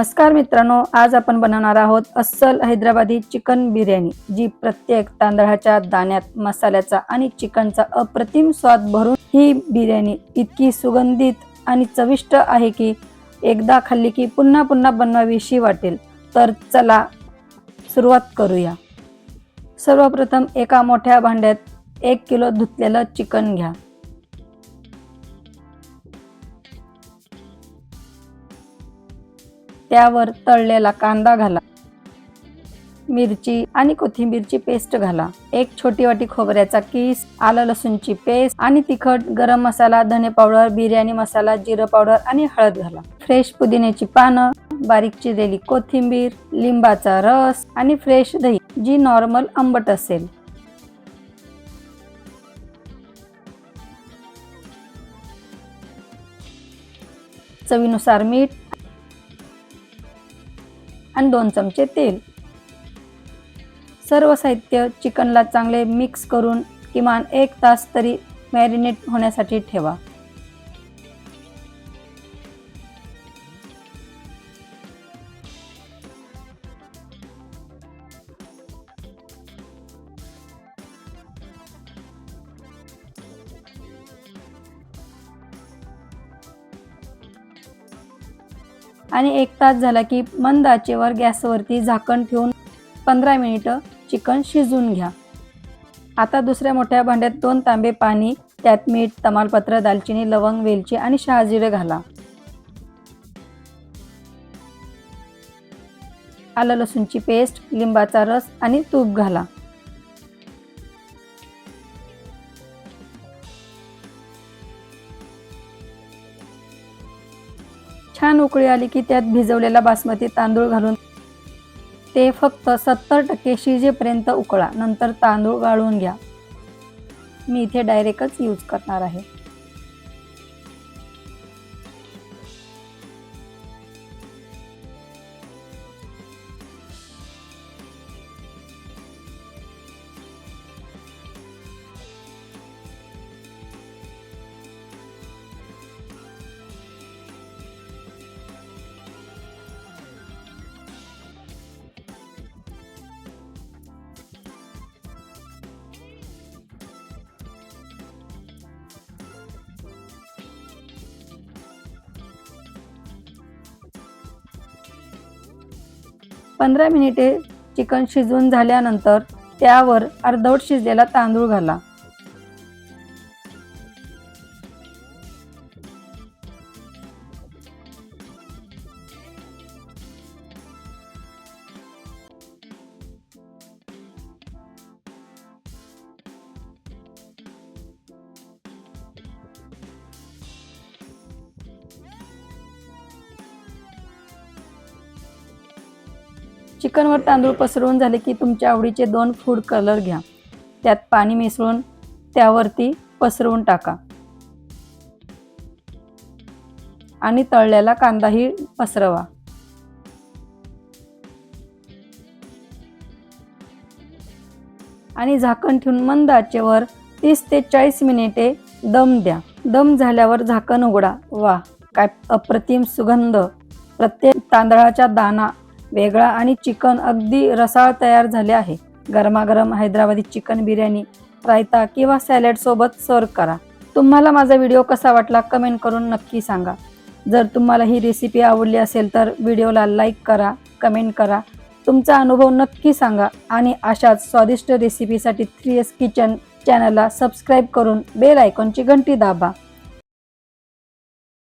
नमस्कार मित्रांनो, आज आपण बनवणार आहोत अस्सल हैदराबादी चिकन बिर्याणी, जी प्रत्येक तांदळाच्या दाण्यात मसाल्याचा आणि चिकनचा अप्रतिम स्वाद भरून ही बिर्याणी इतकी सुगंधित आणि चविष्ट आहे की एकदा खाल्ली की पुन्हा पुन्हा बनवावीशी वाटेल। तर चला सुरुवात करूया। सर्वप्रथम एका मोठ्या भांड्यात 1 किलो धुतलेलं चिकन घ्या। त्यावर तळलेला कांदा घाला, मिरची आणि कोथिंबीरची पेस्ट घाला, एक छोटी वाटी खोबऱ्याचा किस, आलं लसूणची पेस्ट आणि तिखट, गरम मसाला, धने पावडर, बिर्याणी मसाला, जिरं पावडर आणि हळद घाला। फ्रेश पुदिन्याची पानं, बारीक चिरलेली कोथिंबीर, लिंबाचा रस आणि फ्रेश दही जी नॉर्मल आंबट असेल। चवीनुसार मीठ आणि 2 चमचे तेल। सर्व साहित्य चिकनला चांगले मिक्स करून किमान 1 तास तरी मॅरिनेट होण्यासाठी ठेवा। आणि 1 तास झाला की मंद आचेवर गॅसवरती झाकण ठेवून 15 मिनिटे चिकन शिजवून घ्या। आता दुसऱ्या मोठ्या भांड्यात 2 तांबे पाणी, त्यात मीठ, तमालपत्र, दालचिनी, लवंग, वेलची आणि शहाजिरे घाला। आलं लसूणची पेस्ट, लिंबाचा रस आणि तूप घाला। छान उकळी आली की त्यात भिजवलेला बासमती तांदूळ घालून ते फक्त 70% शिजेपर्यंत उकळा। नंतर तांदूळ गाळून घ्या। मी इथे डायरेक्टच यूज करणार आहे। पंधरा मिनिटे चिकन शिजवून झाल्यानंतर त्यावर अर्धवट शिजलेला तांदूळ घाला। चिकनवर तांदूळ पसरवून झाले की तुमच्या आवडीचे 2 फूड कलर घ्या। त्यात पाणी मिसळून त्यावरती पसरवून टाका आणि तळलेला कांदाही पसरवा। आणि झाकण ठेवून मंद आचेवर 30 ते 40 मिनिटे दम द्या। दम झाल्यावर झाकण उघडा। वाह, काय अप्रतिम सुगंध! प्रत्येक तांदळाचा दाणा वेगळा आणि चिकन अगदी रसाळ तयार झाले आहे। गरमागरम हैदराबादी चिकन बिर्याणी रायता किंवा सॅलड सोबत सर्व करा। तुम्हाला माझा व्हिडिओ कसा वाटला कमेंट करून नक्की सांगा। जर तुम्हाला ही रेसिपी आवडली असेल तर व्हिडिओला लाईक करा, कमेंट करा, तुमचा अनुभव नक्की सांगा आणि अशाच स्वादिष्ट रेसिपीसाठी 3S किचन चॅनलला सबस्क्राईब करून बेल आयकॉनची घंटी दाबा।